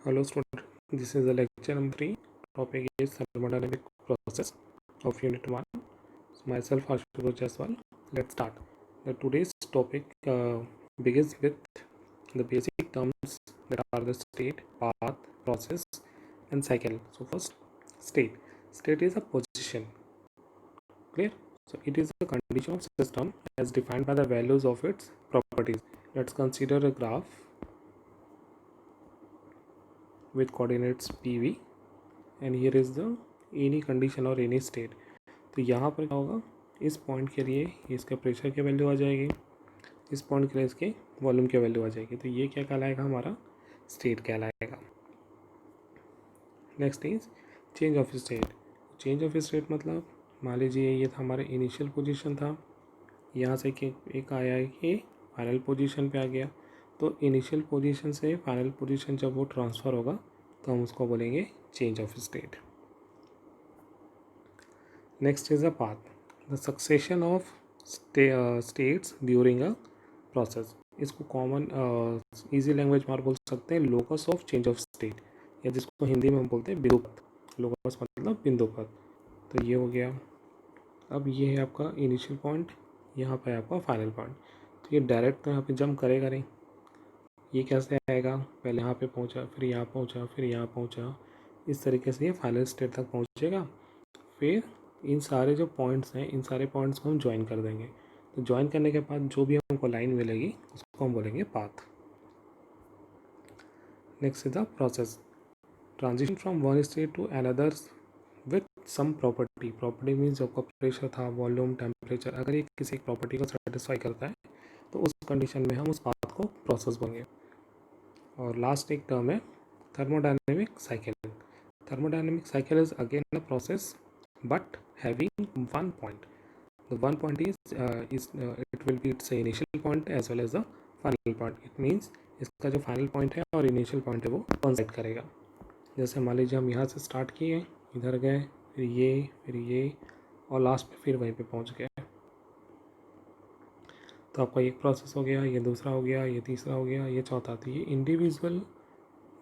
Hello student, this is the lecture number 3. Topic is thermodynamic process of unit 1. Myself Ashutosh Jaiswal. Let's start. Today's topic begins with the basic terms that are the state, path, process and cycle. So first, state. State is a position. Clear? So it is a condition of system as defined by the values of its properties. Let's consider a graph with coordinates PV and here is the any condition और any state. तो यहाँ पर क्या होगा, इस point के लिए इसका प्रेशर की वैल्यू आ जाएगी, इस पॉइंट के लिए इसके वॉल्यूम की वैल्यू आ जाएगी. तो ये क्या कहलाएगा, हमारा स्टेट कहलाएगा. Next is change of state. Change of state मतलब मान लीजिए ये था हमारा इनिशियल पोजीशन था, यहाँ से एक आया है कि फाइनल पोजीशन पे आ गया. तो इनिशियल पोजीशन से फाइनल पोजीशन जब वो ट्रांसफ़र होगा तो हम उसको बोलेंगे change of state. Next is a path, the succession of states during a process. इसको कॉमन इजी लैंग्वेज में बोल सकते हैं locus of change of state, या जिसको हिंदी में हम बोलते हैं बिंदुपथ. लोकस मतलब बिंदुपथ. तो ये हो गया. अब ये है आपका इनिशियल पॉइंट, यहाँ पे आपका फाइनल पॉइंट. तो ये डायरेक्ट तो यहाँ पे जंप करेगा नहीं. ये कैसे आएगा, पहले यहाँ पे पहुँचा, फिर यहाँ पहुँचा, फिर यहाँ पहुँचा, इस तरीके से ये फाइनल स्टेट तक पहुँचेगा. फिर इन सारे जो पॉइंट्स हैं, इन सारे पॉइंट्स को हम ज्वाइन कर देंगे. तो ज्वाइन करने के बाद जो भी हमको लाइन मिलेगी उसको हम बोलेंगे path. Next is the process, transition from one state to another with some property. Property means जो आपका प्रेशर था, वॉल्यूम, टेम्परेचर, अगर ये किसी प्रॉपर्टी को सेटिस्फाई करता है तो उस कंडीशन में हम उस पाथ को प्रोसेस बोलेंगे. और लास्ट एक टर्म है thermodynamic cycle. Thermodynamic cycle is again a process but having one point. The one point is it will be its initial point as well as the final point. It means इसका जो final point है और initial point है वो coincide करेगा. जैसे मान लीजिए हम यहाँ से start किए, इधर गए, फिर ये और लास्ट में फिर वहीं पे पहुँच गए. तो आपका एक प्रोसेस हो गया, ये दूसरा हो गया, ये तीसरा हो गया, ये चौथा. तो ये इंडिविजुअल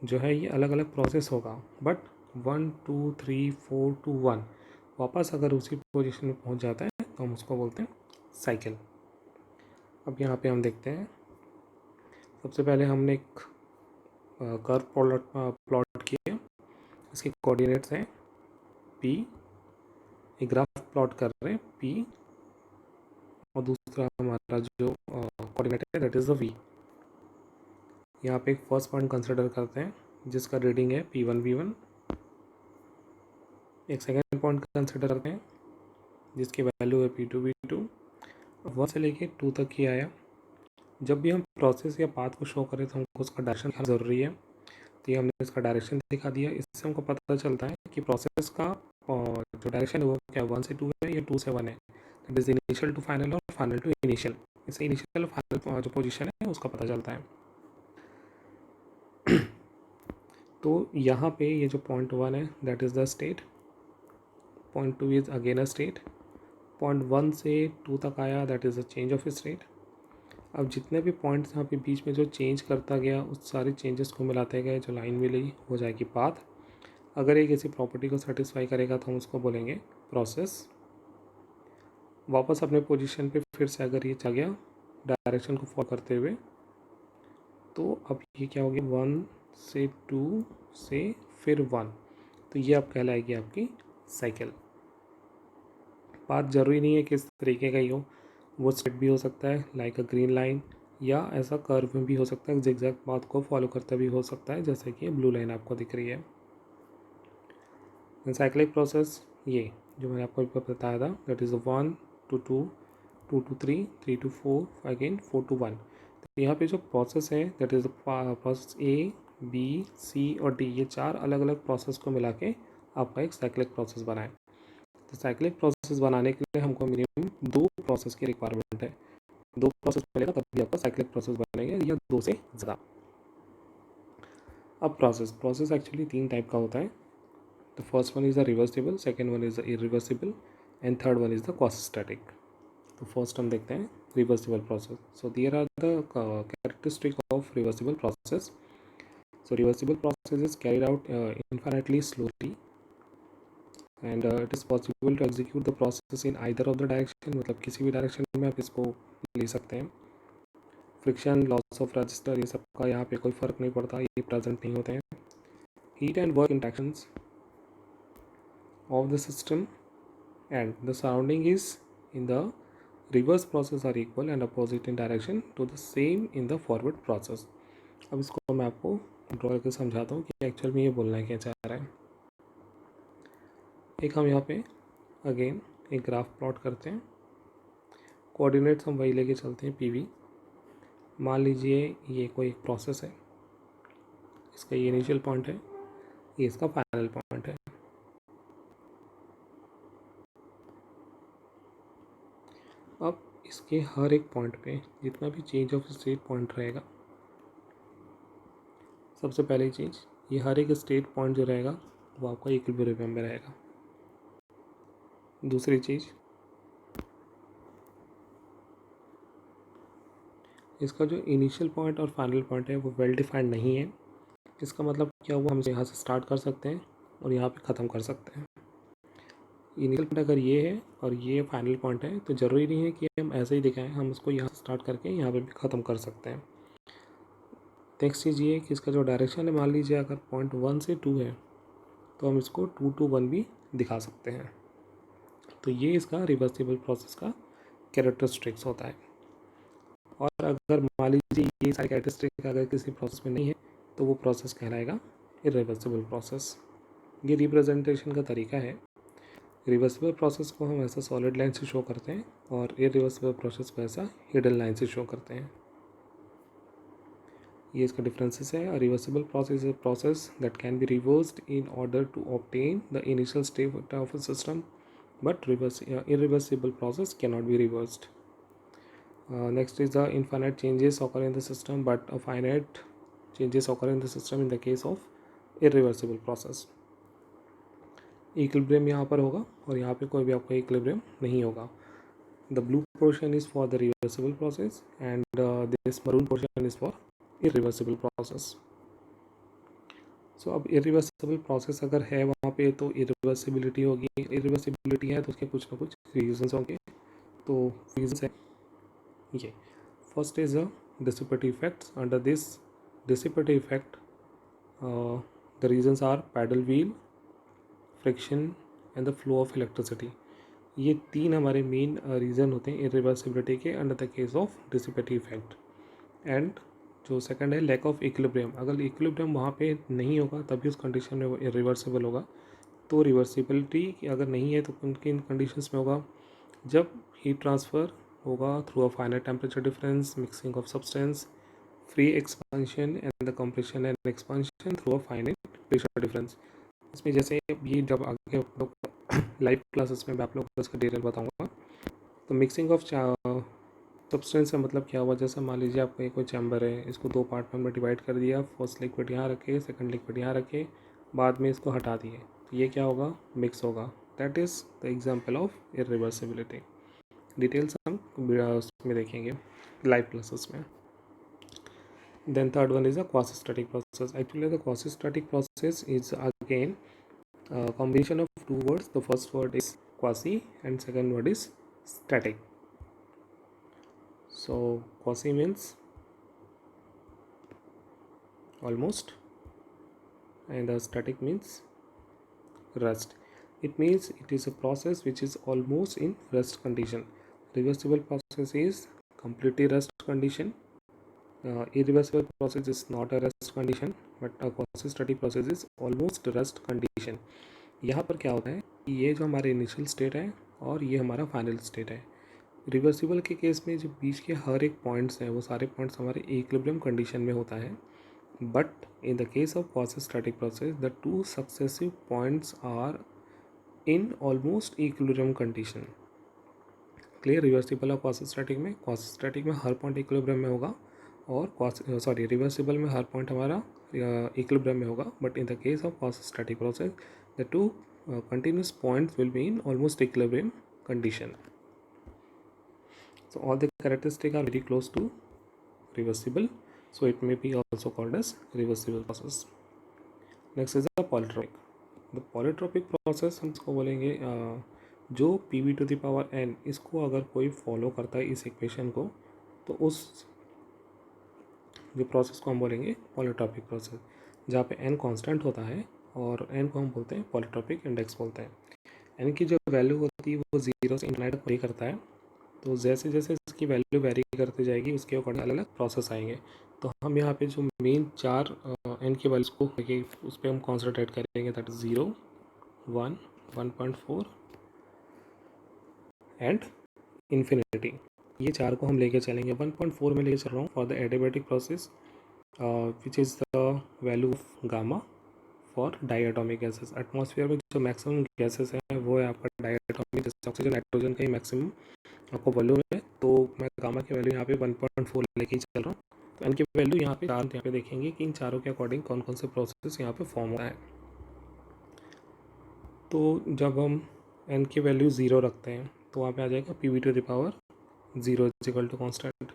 जो है ये अलग अलग प्रोसेस होगा, बट 1 2 3 4 2 1 वापस अगर उसी पोजीशन में पहुंच जाता है तो हम उसको बोलते हैं साइकिल. अब यहाँ पे हम देखते हैं, सबसे पहले हमने एक कर्व प्लॉट किया. इसके कोऑर्डिनेट्स हैं P, एक ग्राफ प्लॉट कर रहे हैं P, और दूसरा हमारा जो कोऑर्डिनेट है दैट इज़ द V. यहाँ पे एक फर्स्ट पॉइंट कंसिडर करते हैं जिसका रीडिंग है P1 V1. एक सेकेंड पॉइंट कंसिडर करते हैं जिसकी वैल्यू है P2 V2. 1 से लेके 2 तक ही आया. जब भी हम प्रोसेस या पाथ को शो करें तो हमको उसका डायरेक्शन ज़रूरी है. तो ये हमने इसका डायरेक्शन दिखा दिया. इससे हमको पता चलता है कि प्रोसेस का जो डायरेक्शन है वो क्या 1 से 2 है या 2 से 1 है. That is initial to final और फाइनल टू इनिशियल. इससे इनिशियल और फाइनल जो पोजीशन है उसका पता चलता है. तो यहाँ पे ये जो पॉइंट 1 है that is the state, point 2 is again a state, point 1 से 2 तक आया that is a change of state. अब जितने भी पॉइंट्स यहाँ पे बीच में जो चेंज करता गया उस सारे चेंजेस को मिलाते गए जो लाइन मिली हो जाएगी पाथ. अगर ये किसी प्रॉपर्टी को सेटिस्फाई करेगा तो हम उसको बोलेंगे प्रोसेस. वापस अपने पोजीशन पे फिर से अगर ये जा गया डायरेक्शन को फॉलो करते हुए तो अब ये क्या होगी 1 से 2 से फिर 1. तो ये अब कहलाएगी आपकी साइकिल. पाथ ज़रूरी नहीं है कि इस तरीके का ही हो, वो स्ट्रेट भी हो सकता है लाइक अ ग्रीन लाइन, या ऐसा कर्व भी हो सकता है जिगजैग पाथ को फॉलो करता भी हो सकता है जैसे कि ब्लू लाइन आपको दिख रही है. साइक्लिक प्रोसेस ये जो मैंने आपको बताया था that is 1 to 2 2 to 3 3 to 4 again 4 to 1. तो यहाँ पे जो प्रोसेस है that is process A B C और D, ये 4 अलग अलग प्रोसेस को मिला के आपका एक साइक्लिक प्रोसेस बनाए. तो साइक्लिक प्रोसेस बनाने के लिए हमको मिनिमम 2 प्रोसेस की रिक्वायरमेंट है. 2 प्रोसेस मिलेगा तभी आपका साइक्लिक प्रोसेस बनेगा, या 2 से ज़्यादा. अब प्रोसेस एक्चुअली 3 टाइप का होता है. The first one is the reversible, second one is the irreversible and third one is the quasistatic. तो फर्स्ट हम देखते हैं reversible process. So there are the characteristic of reversible process. So reversible process is carried out infinitely slowly, and it is possible to execute the process in either of the direction, मतलब किसी भी direction में आप इसको ले सकते हैं. Friction, loss of register, ये सब का यहाँ पे कोई फ़र्क नहीं पड़ता, ये प्रेजेंट नहीं होते हैं. Heat and work interactions of the system and the surrounding is in the reverse process are equal and opposite in direction to the same in the forward process. अब इसको मैं आपको ड्रॉ करके समझाता हूँ कि एक्चुअल में ये बोलना क्या चाह रहा है. एक हम यहाँ पे अगेन एक ग्राफ प्लॉट करते हैं. कोऑर्डिनेट्स हम वही लेके चलते हैं पीवी. मान लीजिए ये कोई एक प्रोसेस है, इसका ये इनिशियल पॉइंट है, ये इसका फाइनल पॉइंट है. अब इसके हर एक पॉइंट पे जितना भी चेंज ऑफ स्टेट पॉइंट रहेगा, सबसे पहली चीज़ ये हर एक स्टेट पॉइंट जो रहेगा वो आपका इक्विलिब्रियम में रहेगा. दूसरी चीज़, इसका जो इनिशियल पॉइंट और फाइनल पॉइंट है वो वेल डिफाइंड नहीं है. इसका मतलब क्या हुआ, हम यहाँ से स्टार्ट कर सकते हैं और यहाँ पे ख़त्म कर सकते हैं. इनिशियल पॉइंट अगर ये है और ये फाइनल पॉइंट है तो ज़रूरी नहीं है कि हम ऐसे ही दिखाएं, हम उसको यहाँ से स्टार्ट करके यहाँ पे भी ख़त्म कर सकते हैं. नेक्स्ट चीज़ ये है कि इसका जो डायरेक्शन है, मान लीजिए अगर पॉइंट 1 से 2 है तो हम इसको 2 to 1 भी दिखा सकते हैं. तो ये इसका रिवर्सिबल प्रोसेस का कैरेक्टरिस्टिक्स होता है. और अगर मान लीजिए ये सारी कैरेक्टरिस्टिक अगर किसी प्रोसेस में नहीं है तो वो प्रोसेस कहलाएगा इरिवर्सिबल प्रोसेस. ये रिप्रेजेंटेशन का तरीका है. रिवर्सिबल प्रोसेस को हम ऐसा सॉलिड लाइन से शो करते हैं और इरिवर्सिबल प्रोसेस को ऐसा हिडन लाइन से शो करते हैं. ये इसका डिफरेंसेस है. Reversible process is a process that can be reversed in order to obtain the initial state of a system, but irreversible process cannot be reversed. Next is the infinite changes occur in the system, but a finite changes occur in the system in the case of irreversible process. Equilibrium यहाँ पर होगा और यहाँ पे कोई भी आपका equilibrium नहीं होगा. The blue portion is for the reversible process and this maroon portion is for irreversible process. सो अब इरिवर्सिबल प्रोसेस अगर है वहाँ पे तो इरिवर्सिबिलिटी होगी. इरिवर्सिबिलिटी है तो उसके कुछ ना कुछ रीजंस होंगे. तो रीजंस है ये. First is a dissipative effects. Under this dissipative effect the reasons are paddle wheel, friction and the flow of electricity. ये तीन हमारे मेन रीज़न होते हैं इरिवर्सिबिलिटी के under the case of dissipative effect. And जो second है lack of equilibrium. अगर equilibrium वहाँ पे नहीं होगा तभी उस कंडीशन में वो इरिवर्सिबल होगा. तो रिवर्सिबिलिटी अगर नहीं है तो किन कंडीशंस में होगा, जब हीट ट्रांसफ़र होगा through a finite temperature difference, mixing of substance, free expansion and the compression and expansion through a finite pressure difference. इसमें जैसे ये जब आगे आप लोग लाइव क्लासेस में मैं आप लोग को इसका डिटेल बताऊँगा. तो मिक्सिंग ऑफ सब्सटेंस का मतलब क्या हुआ, जैसे मान लीजिए आपका कोई चैम्बर है, इसको दो पार्ट में डिवाइड कर दिया. फर्स्ट लिक्विड यहाँ रखे, सेकंड लिक्विड यहाँ रखे, बाद में इसको हटा दिए, तो ये क्या होगा, मिक्स होगा. That is the example of irreversibility. Details हम उसमें देखेंगे लाइव क्लासेस में. Then third one is a quasistatic process. Actually the quasistatic process is again combination of two words. The first word is quasi and second word is static. So quasi means almost and static means rest. It means it is a process which is almost in rest condition. Reversible process is completely rest condition. Irreversible process is not a rest condition, but a quasi-static process is almost rest condition. यहाँ पर क्या होता है कि ये जो हमारे initial state है और ये हमारा फाइनल स्टेट है. रिवर्सिबल के केस में जो बीच के हर एक पॉइंट्स हैं वो सारे पॉइंट्स हमारे इक्विलिब्रियम कंडीशन में होता है. But in the case of quasistatic process the two successive points are in almost equilibrium condition. Clear. Reversible और क्वासी-स्टैटिक में हर पॉइंट इक्विलिब्रियम में होगा और रिवर्सिबल में हर पॉइंट हमारा इक्विलिब्रियम में होगा. But in the case of quasistatic process the two continuous points will be in almost equilibrium condition. So all the characteristics are very close to reversible so it may be also called as reversible process. Next is the polytropic. The polytropic process हम इसको बोलेंगे जो pv to the power n इसको अगर कोई follow करता है इस इक्वेशन को, तो उस जो प्रोसेस को हम बोलेंगे पॉलीट्रॉपिक प्रोसेस, जहाँ पे n कांस्टेंट होता है और n को हम बोलते हैं पॉलीट्रॉपिक इंडेक्स बोलते हैं। n की जो वैल्यू होती है वो 0 से इन्फिनिटी तक वेरी करता है, तो जैसे जैसे इसकी वैल्यू वेरी करती जाएगी उसके अकॉर्डिंग अलग अलग प्रोसेस आएंगे। तो हम यहाँ पे जो मेन चार n की वैल्यूज को लेके उस पर हम कॉन्सेंट्रेट करेंगे, दैट इज 0, 1, 1.4 एंड इन्फिनिटी। ये चार को हम लेके चलेंगे। 1.4 में लेके चल रहा हूँ for the adiabatic process which is the value of gamma for diatomic gases. Atmosphere में जो मैक्सिमम गैसेस हैं वो है आपका डायटोमिक, जैसे ऑक्सीजन नाइट्रोजन का ही मैक्सिमम आपको वॉल्यूम है। तो मैं गामा की वैल्यू यहाँ पे 1.4 लेके ही चल रहा हूँ। तो एन की वैल्यू यहाँ पे चार, यहाँ पे देखेंगे कि इन चारों के अकॉर्डिंग कौन कौन से प्रोसेस यहाँ पे फॉर्म होता है। तो जब हम एन की वैल्यू 0 रखते हैं तो वहाँ पे आ जाएगा P V to the power 0 is equal to constant.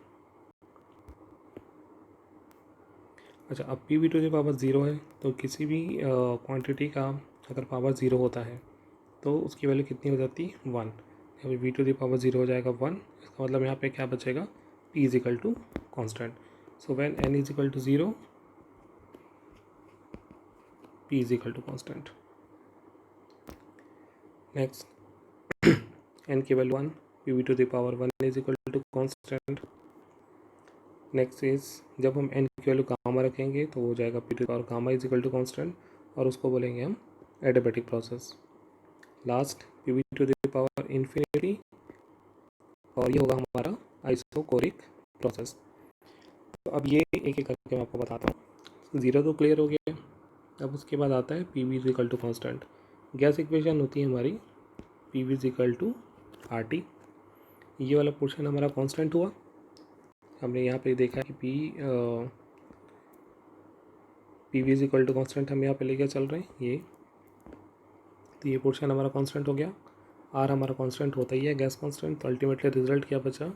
अच्छा, अब P V to the power 0 है तो किसी भी क्वांटिटी का अगर पावर 0 होता है तो उसकी वैल्यू कितनी हो जाती है 1। अभी वी टू द पावर 0 हो जाएगा 1, इसका मतलब यहाँ पे क्या बचेगा p is equal to constant. So when n is equal to 0 p is equal to constant. Next n की value 1, P V to the power 1 is equal to constant. Next is जब हम n की value gamma रखेंगे तो हो जाएगा p to the power gamma is equal to constant, और उसको बोलेंगे हम adiabatic process. Last P V to the power infinity, और ये होगा हमारा आइसोकोरिक प्रोसेस। तो अब ये एक एक करके मैं आपको बताता हूँ। 0 तो क्लियर हो गया। अब उसके बाद आता है P V is equal to constant. Gas equation होती है हमारी P V is equal to R T. ये वाला पोर्शन हमारा कांस्टेंट हुआ। हमने यहाँ पे देखा कि P V is equal to constant हम यहाँ पे लेकर चल रहे हैं ये, तो ये पोर्शन हमारा कांस्टेंट हो गया। आर हमारा कांस्टेंट होता ही है गैस कांस्टेंट। तो अल्टीमेटली रिजल्ट क्या बचा,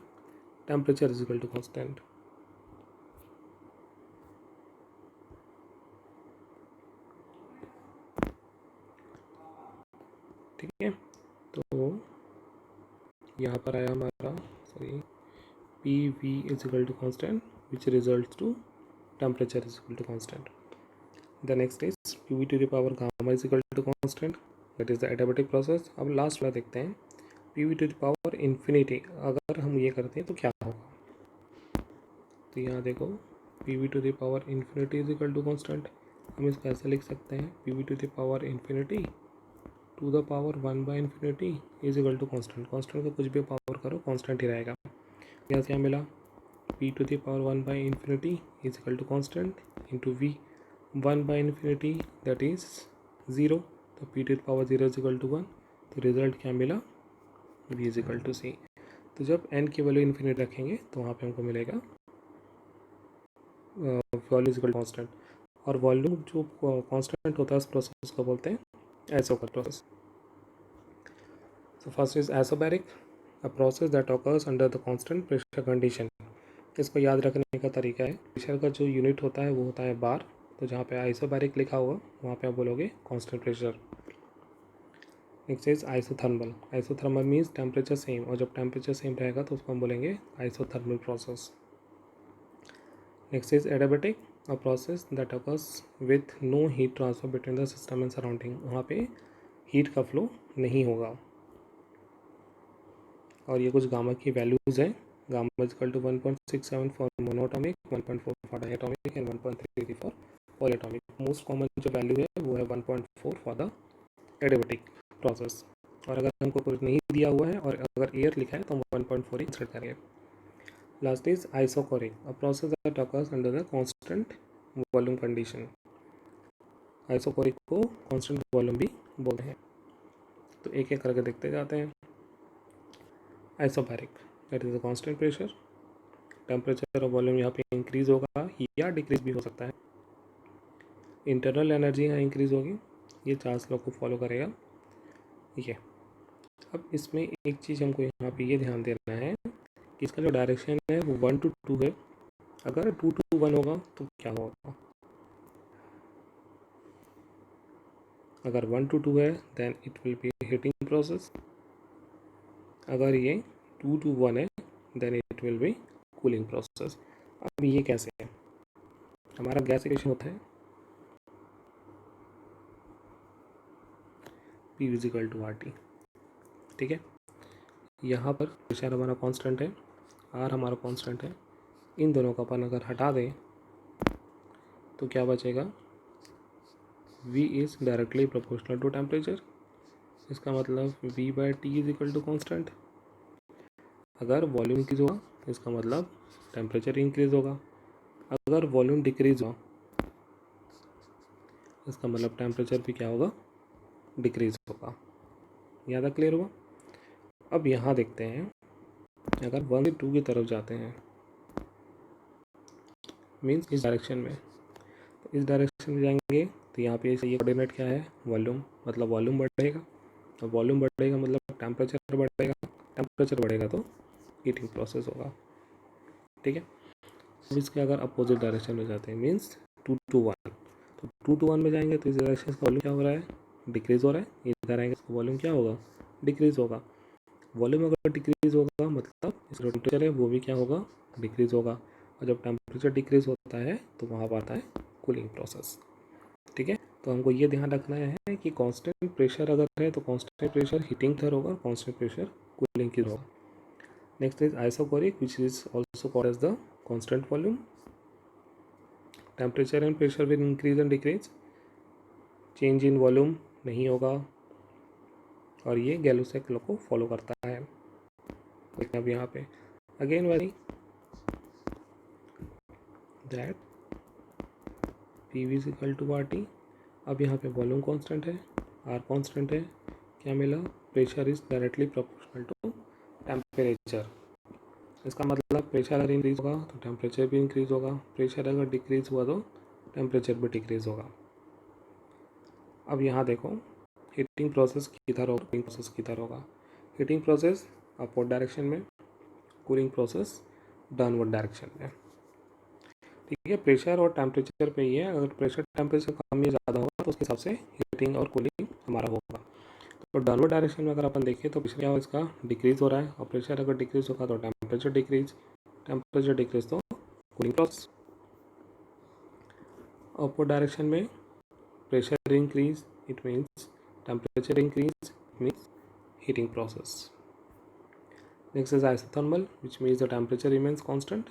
temperature is equal to constant. ठीक है, तो यहाँ पर आया हमारा sorry P V is equal to constant which result to temperature is equal to constant. The next is P V to the power gamma is equal to constant, that is the adiabatic process. अब last वाला देखते हैं, P V to the power infinity अगर हम ये करते हैं तो क्या होगा। तो यहाँ देखो P V to the power infinity is equal to constant. हम इसको ऐसे लिख सकते हैं, P V to the power infinity to the power 1 by infinity is equal to constant. Constant को कुछ भी पावर करो कांस्टेंट ही रहेगा। यहाँ से यहाँ मिला p to the power 1 by infinity is equal to constant into v 1 by infinity that is 0। तो p to the power 0 is equal to 1, तो रिजल्ट क्या मिला v is equal to c। तो जब n की वैल्यू इन्फिनिटी रखेंगे तो वहाँ पे हमको मिलेगा volume is equal to constant. और वॉल्यूम जो कॉन्स्टेंट होता है उस प्रोसेस को बोलते हैं isobaric process. So first is isobaric, a process that occurs under the constant pressure condition। इसको याद रखने का तरीका है, प्रेशर का जो यूनिट होता है वो होता है बार। तो जहाँ पे आइसोबैरिक लिखा होगा वहाँ पे आप बोलोगे constant pressure. Next is isothermal. Isothermal means temperature same, और जब टेम्परेचर सेम रहेगा तो उसको हम बोलेंगे isothermal process. Next is adiabatic, a process that occurs with no heat transfer between the system and surrounding। वहाँ पे हीट का फ्लो नहीं होगा। और ये कुछ गामा की वैल्यूज़ हैं। Gamma is equal to 1.67 for monoatomic, 1.4 for diatomic and 1.33 for polyatomic. Most common जो वैल्यू है वो है 1.4 फॉर द एडियाबैटिक प्रोसेस। और अगर हमको कुछ नहीं दिया हुआ है और अगर एयर लिखा है तो हम 1.4 ही इंसर्ट करेंगे। Last is isochoric, a process that occurs under the constant volume condition. Isochoric को कांस्टेंट वॉल्यूम भी बोलते हैं। तो एक एक करके देखते जाते हैं। Isobaric, that is a constant pressure, temperature और वॉल्यूम यहाँ पे इंक्रीज होगा या डिक्रीज भी हो सकता है। इंटरनल एनर्जी यहाँ इंक्रीज होगी। ये चार लॉ को फॉलो करेगा। ठीक है, अब इसमें एक चीज़ हमको यहाँ पे ये ध्यान देना है कि इसका जो डायरेक्शन है वो 1 to 2 है। अगर 2 to 1 होगा तो क्या होगा, अगर 1 to 2 है then it will be heating process, अगर ये 2 to 1 है then it will be cooling process. अब ये कैसे है, हमारा गैस इक्वेशन होता है P इक्वल टू RT, ठीक है। यहाँ पर प्रेशर हमारा कांस्टेंट है, R हमारा कांस्टेंट है, इन दोनों का अपन अगर हटा दें तो क्या बचेगा, V is directly proportional to temperature, इसका मतलब V by T is equal to constant. अगर वॉल्यूम इंक्रीज होगा इसका मतलब टेम्परेचर इंक्रीज होगा, अगर वॉल्यूम डिक्रीज हुआ इसका मतलब टेम्परेचर भी क्या होगा, डिक्रीज होगा। यहाँ तक क्लियर हुआ। अब यहाँ देखते हैं, अगर 1 से 2 की तरफ जाते हैं मीन्स इस डायरेक्शन में, तो इस डायरेक्शन में जाएंगे तो यहाँ पे ये कोऑर्डिनेट क्या है, वॉल्यूम, मतलब वॉल्यूम बढ़ेगा, तो वॉल्यूम बढ़ेगा मतलब टेम्परेचर बढ़ेगा, टेम्परेचर बढ़ेगा तो हीटिंग प्रोसेस होगा, ठीक है। अब इसके अगर अपोजिट डायरेक्शन में जाते हैं मीन्स 2 to 1, तो 2 to 1 में जाएंगे तो इस डायरेक्शन का वॉल्यूम क्या हो रहा है, डिक्रीज हो रहा है, इधर आएंगे तो वॉल्यूम क्या होगा, डिक्रीज होगा। वॉल्यूम अगर डिक्रीज होगा मतलब इस जो टेम्परेचर है वो भी क्या होगा, डिक्रीज होगा, और जब टेम्परेचर डिक्रीज होता है तो वहाँ पर आता है कूलिंग प्रोसेस, ठीक है। तो हमको ये ध्यान रखना है कि कांस्टेंट प्रेशर अगर है तो कांस्टेंट प्रेशर हीटिंग की तरह होगा, कांस्टेंट प्रेशर कूलिंग की तरह होगा। Next is isochoric which is also called as the constant volume, temperature and pressure will increase and decrease, change in volume नहीं होगा, और ये गैलोसेक लॉ को फॉलो करता है। देखिए अब यहाँ पे अगेन वाली that P V is equal to R T, अब यहाँ पे वॉल्यूम कांस्टेंट है, आर कांस्टेंट है, क्या मिला, pressure is directly proportional to temperature, इसका मतलब प्रेशर अगर इंक्रीज होगा तो टेम्परेचर भी इंक्रीज होगा, प्रेशर अगर डिक्रीज हुआ तो टेम्परेचर भी डिक्रीज होगा। अब यहाँ देखो हीटिंग प्रोसेस किधर होगा, कूलिंग प्रोसेस किधर होगा, हीटिंग प्रोसेस अपवर्ड डायरेक्शन में, कूलिंग प्रोसेस डाउनवर्ड डायरेक्शन में, ठीक है। प्रेशर और टेम्परेचर पे ही है, अगर प्रेशर टेम्परेचर कम या ज़्यादा होगा तो उसके हिसाब से हीटिंग और कूलिंग हमारा होगा। तो डाउनवर्ड डायरेक्शन में अगर अपन देखें तो प्रेशर क्या होगा, इसका डिक्रीज हो रहा है, और प्रेशर अगर डिक्रीज होगा तो टेम्परेचर डिक्रीज, टेम्परेचर डिक्रीज तो कूलिंग प्रोसेस। अपवर्ड डायरेक्शन में pressure increase it means temperature increase means heating process. Next is isothermal, which means the temperature remains constant.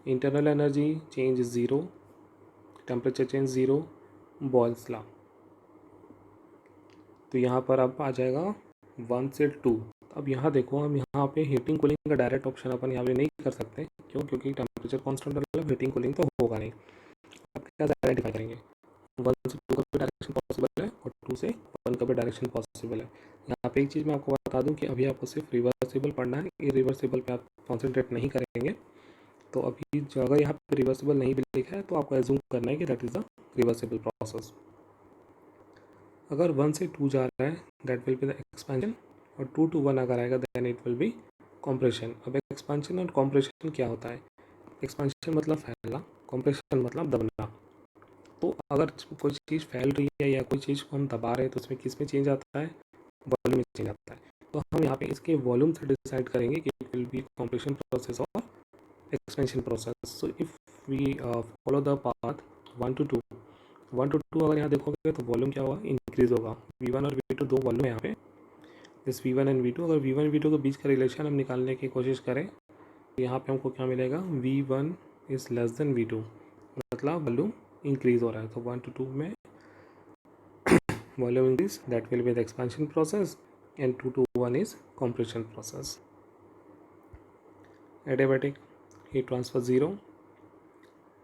Internal energy change is 0, temperature change 0, Boyle's law। तो यहाँ पर अब आ जाएगा 1 से 2। अब यहाँ देखो, हम यहाँ पे हीटिंग कूलिंग का डायरेक्ट ऑप्शन अपन यहाँ पे नहीं कर सकते, क्यों, क्योंकि टेम्परेचर कांस्टेंट मतलब हीटिंग कूलिंग तो होगा नहीं। अब क्या आइडेंटिफाई करेंगे, 1 से 2 का भी डायरेक्शन पॉसिबल है और 2 से 1 का भी डायरेक्शन पॉसिबल है। यहाँ पे एक चीज़ मैं आपको बता दूं कि अभी आपको सिर्फ रिवर्सिबल पढ़ना है, इरिवर्सिबल पे आप कॉन्सेंट्रेट नहीं करेंगे। तो अभी जो अगर यहाँ पे रिवर्सिबल नहीं भी लिखा है तो आपको एज्यूम करना है कि that is the reversible process. अगर 1 से 2 जा रहा है that will be the expansion, और 2 to 1 अगर आएगा then it will be compression. अब एक्सपेंशन और कॉम्प्रेशन क्या होता है, एक्सपेंशन मतलब फैलना, कॉम्प्रेशन मतलब दबना। तो अगर कोई चीज़ फैल रही है या कोई चीज़ को हम दबा रहे हैं तो उसमें किस में चेंज आता है, वॉल्यूम में चेंज आता है। तो हम यहाँ पे इसके वॉल्यूम से डिसाइड करेंगे कि it will be compression process और expansion process. So if we follow the path 1 to 2, 1 to 2 अगर यहाँ देखोगे तो वॉल्यूम क्या होगा, इंक्रीज होगा। V1 और V2 दो वॉल्यूम है यहाँ पे, इस V1 एंड V2, अगर V1 V2 के बीच का रिलेशन हम निकालने की कोशिश करें तो यहाँ पे हमको क्या मिलेगा, V1 is less than V2, मतलब वॉल्यूम इंक्रीज हो रहा है। तो 1 to 2 में volume increase, that will be the expansion process, and 2 to 1 is compression process. Adiabatic heat transfer 0,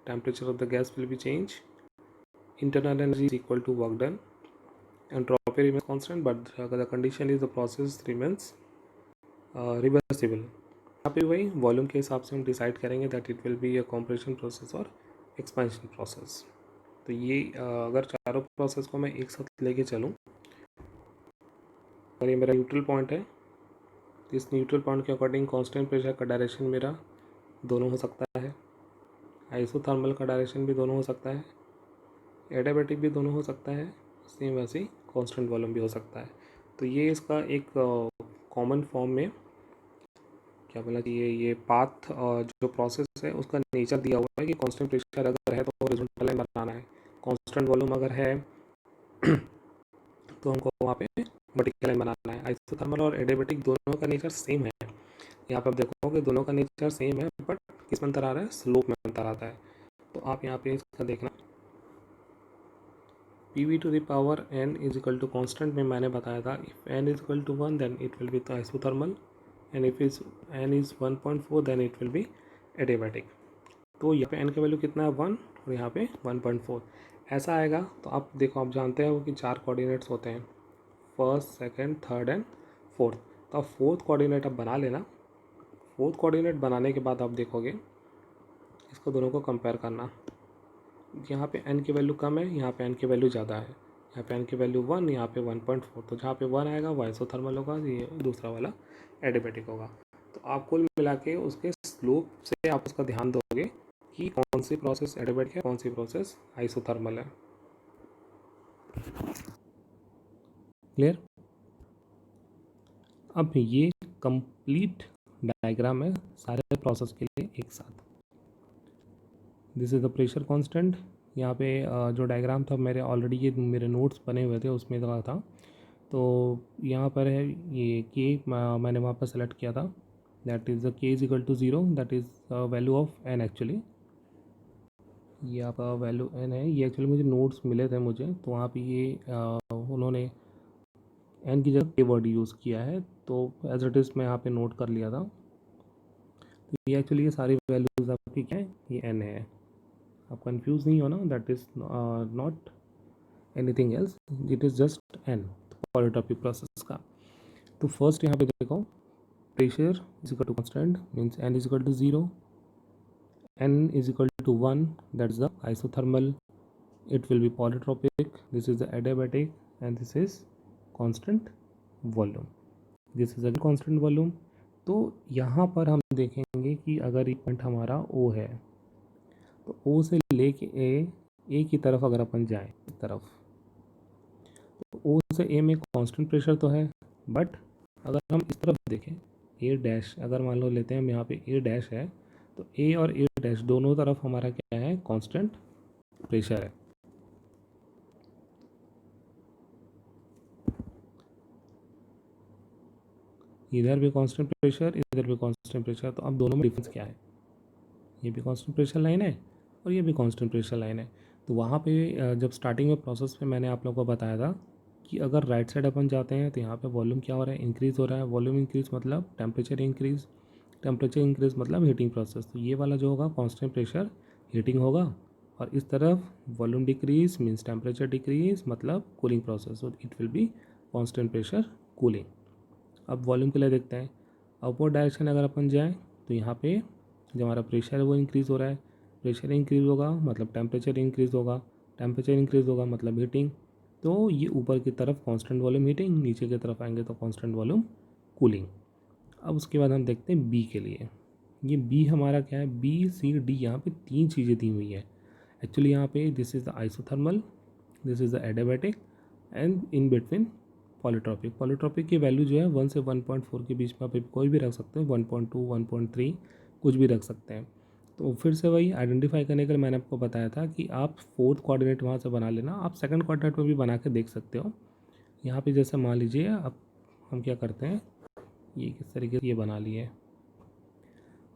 temperature of the gas will be changed, internal energy is equal to work done, entropy remains constant, but the condition is the process remains reversible. यहाँ पे वही volume के हिसाब से हम decide करेंगे that it will be a compression process और expansion process. तो ये अगर चारों प्रोसेस को मैं एक साथ लेके चलूँ, और ये मेरा न्यूट्रल पॉइंट है, इस न्यूट्रल पॉइंट के अकॉर्डिंग कांस्टेंट प्रेशर का डायरेक्शन मेरा दोनों हो सकता है। आइसोथर्मल का डायरेक्शन भी दोनों हो सकता है, एडियाबैटिक भी दोनों हो सकता है, सेम वैसे ही कांस्टेंट वॉल्यूम भी हो सकता है। तो ये इसका एक कॉमन फॉर्म में क्या बोला कि ये पाथ जो प्रोसेस है उसका नेचर दिया हुआ है कि कांस्टेंट प्रेशर अगर है तो हॉरिजॉन्टल लाइन बनाना है, कांस्टेंट वॉल्यूम अगर है तो हमको वहाँ पे वर्टिकल लाइन बनाना है। आइसोथर्मल और एडियाबैटिक दोनों का नेचर सेम है। यहाँ पे आप देखोगे दोनों का नेचर सेम है, बट किस में अंतर आ रहा है, स्लोप में अंतर आता है। तो आप यहाँ पे इसका देखना, PV to the power n is equal to constant में मैंने बताया था if n is equal to 1 then it will be isothermal and if is n is 1.4 then it will be adiabatic. तो यहाँ पे n का वैल्यू कितना है 1 और यहाँ पे 1.4 ऐसा आएगा। तो आप देखो, आप जानते हो कि 4 कोऑर्डिनेट्स होते हैं, first, second, third and fourth. तो आप फोर्थ कोऑर्डिनेट अब बना लेना। फोर्थ कोऑर्डिनेट बनाने के बाद आप देखोगे इसको दोनों को कंपेयर करना, यहाँ पे n की वैल्यू कम है, यहाँ पे n की वैल्यू ज़्यादा है, यहाँ पे n की वैल्यू 1, यहाँ पे 1.4। तो जहाँ पे 1 आएगा वो आइसोथर्मल होगा, ये दूसरा वाला एडियाबैटिक होगा। तो आप कुल मिला के उसके स्लोप से आप उसका ध्यान दोगे कि कौन सी प्रोसेस एडियाबैटिक है, कौन सी प्रोसेस आइसोथर्मल है। क्लियर? अब ये कंप्लीट डायग्राम है सारे प्रोसेस के लिए एक साथ। This is the pressure constant. यहाँ पे जो डायग्राम था मेरे ऑलरेडी ये मेरे नोट्स बने हुए थे उसमें था। तो यहाँ पर है ये के मैंने वहाँ पर सेलेक्ट किया था, that is the K is equal to 0, that is value of n actually. ये आपका वैल्यू n है, ये एक्चुअली मुझे नोट्स मिले थे मुझे, तो वहाँ पे ये उन्होंने n की जगह के वर्ड यूज़ किया है, तो एज इट इज़ मैं यहाँ पे नोट कर लिया था। तो ये एक्चुअली ये सारी वैल्यूज़ आपकी क्या है, ये n है। आप कंफ्यूज नहीं होना, that is not anything else, it is just n polytropic process का। तो फर्स्ट यहाँ पे देखो, pressure is equal to constant means n is equal to 0, n is equal to 1, that's the isothermal, it will be polytropic, this is the adiabatic, and this is constant volume, this is again constant volume। तो यहाँ पर हम देखेंगे कि अगर ये point हमारा O है तो O से लेके A की तरफ अगर अपन जाएं इस तरफ, तो O से A में कांस्टेंट प्रेशर तो है, बट अगर हम इस तरफ देखें A डैश, अगर मान लो लेते हैं हम यहाँ पे A डैश है, तो A और A डैश दोनों तरफ हमारा क्या है, कांस्टेंट प्रेशर है। इधर भी कांस्टेंट प्रेशर, इधर भी कांस्टेंट प्रेशर। तो अब दोनों में डिफरेंस क्या है, ये भी कांस्टेंट प्रेशर लाइन है और ये भी कांस्टेंट प्रेशर लाइन है। तो वहाँ पे जब स्टार्टिंग में प्रोसेस में मैंने आप लोगों को बताया था कि अगर राइट साइड अपन जाते हैं तो यहाँ पे वॉल्यूम क्या हो रहा है, इंक्रीज़ हो रहा है। वॉल्यूम इंक्रीज़ मतलब टेम्परेचर इंक्रीज़, टेम्परेचर इंक्रीज़ मतलब हीटिंग प्रोसेस। तो ये वाला जो होगा कांस्टेंट प्रेशर हीटिंग होगा, और इस तरफ volume decrease means temperature decrease मतलब cooling process, so it will be constant pressure cooling. अब वॉल्यूम के लिए देखते हैं, अपवर्ड डायरेक्शन अगर अपन जाएँ तो यहाँ पे जो हमारा प्रेशर है वो इंक्रीज़ हो रहा है, प्रेशर इंक्रीज़ होगा मतलब टेम्परेचर इंक्रीज़ होगा, टेम्परेचर इंक्रीज़ होगा मतलब हीटिंग। तो ये ऊपर की तरफ कांस्टेंट वॉल्यूम हीटिंग, नीचे की तरफ आएंगे तो कांस्टेंट वॉल्यूम कूलिंग। अब उसके बाद हम देखते हैं बी के लिए। ये बी हमारा क्या है, बी सी डी, यहाँ पे 3 चीज़ें दी हुई है एक्चुअली। यहाँ पे this is the isothermal, this is the adiabatic, and in between polytropic. Polytropic की वैल्यू जो है 1 से 1.4 के बीच में आप कोई भी रख सकते हैं, 1.2 1.3 कुछ भी रख सकते हैं। तो फिर से वही आइडेंटिफाई करने के लिए मैंने आपको बताया था कि आप फोर्थ कोऑर्डिनेट वहाँ से बना लेना, आप सेकंड कोऑर्डिनेट में भी बना के देख सकते हो। यहाँ पे जैसे मान लीजिए अब हम क्या करते हैं, ये किस तरीके से ये बना लिए,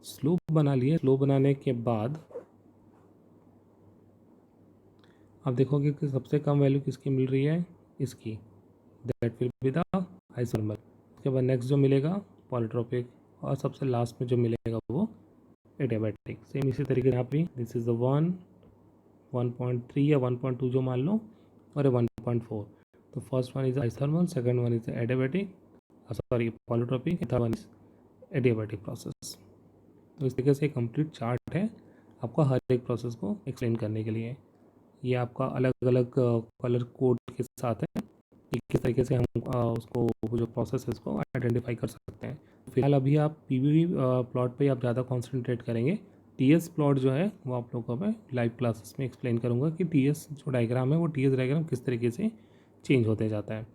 स्लोप बना लिए। स्लोप बनाने के बाद आप देखोगे कि सबसे कम वैल्यू किसकी मिल रही है, इसकी, that will be the isothermal. उसके बाद नेक्स्ट जो मिलेगा पॉलीट्रॉपिक, और सबसे लास्ट में जो मिलेगा वो एडियाबैटिक। सेम इसी तरीके से यहाँ पे दिस इज़ द 1.3 या 1.2 जो मान लो, और 1.4। तो first one is isothermal, second one is adiabatic, sorry polytropic, third one is adiabatic process. तो इस तरीके से कंप्लीट चार्ट है आपका हर एक प्रोसेस को एक्सप्लेन करने के लिए। ये आपका अलग अलग कलर कोड के साथ है कि किस तरीके से हम उसको जो प्रोसेस है उसको आइडेंटिफाई कर सकते हैं। फिलहाल अभी आप पीवी प्लॉट पे आप ज़्यादा कॉन्सेंट्रेट करेंगे TS प्लॉट जो है वो आप लोगों को मैं लाइव क्लासेस में एक्सप्लेन करूँगा कि TS जो डायग्राम है वो TS डायग्राम किस तरीके से चेंज होते जाता है।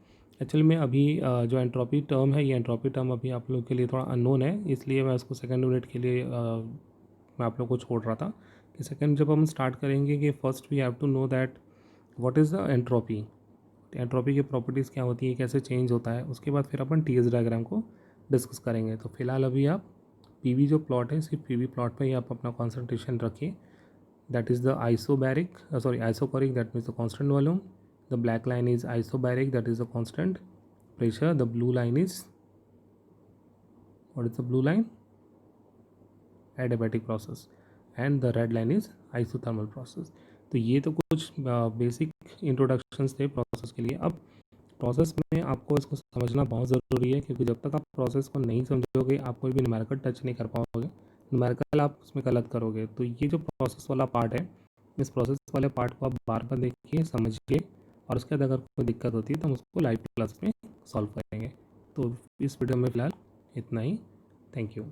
एक्चुअली में अभी जो एंट्रोपी टर्म है, ये एंट्रोपी टर्म अभी आप लोगों के लिए थोड़ा अननोन है, इसलिए मैं उसको सेकेंड यूनिट के लिए मैं आप लोग को छोड़ रहा था कि सेकेंड जब हम स्टार्ट करेंगे कि first we have to know that what is the entropy, entropy की प्रॉपर्टीज़ क्या होती है, कैसे चेंज होता है, उसके बाद फिर अपन TS डायग्राम को डिस्कस करेंगे। तो फिलहाल अभी आप PV जो प्लॉट है सिर्फ PV प्लॉट पर ही आप अपना कॉन्सेंट्रेशन रखिए। That is the isochoric, that means the constant volume. The black line is isobaric, that is the constant pressure. The blue line is, what is the blue line? Adiabatic process. And the red line is isothermal process. तो ये तो कुछ basic introductions थे process के लिए। अब process में आपको इसको समझना बहुत ज़रूरी है, क्योंकि जब तक आप प्रोसेस को नहीं समझोगे आप कोई भी न्यूमेरिकल टच नहीं कर पाओगे, न्यूमेरिकल आप उसमें गलत करोगे। तो ये जो प्रोसेस वाला पार्ट है, इस प्रोसेस वाले पार्ट को आप बार बार देखिए, समझिए, और उसके बाद अगर कोई दिक्कत होती है तो हम उसको लाइव क्लास में सॉल्व करेंगे। तो इस वीडियो में फ़िलहाल इतना ही। Thank you.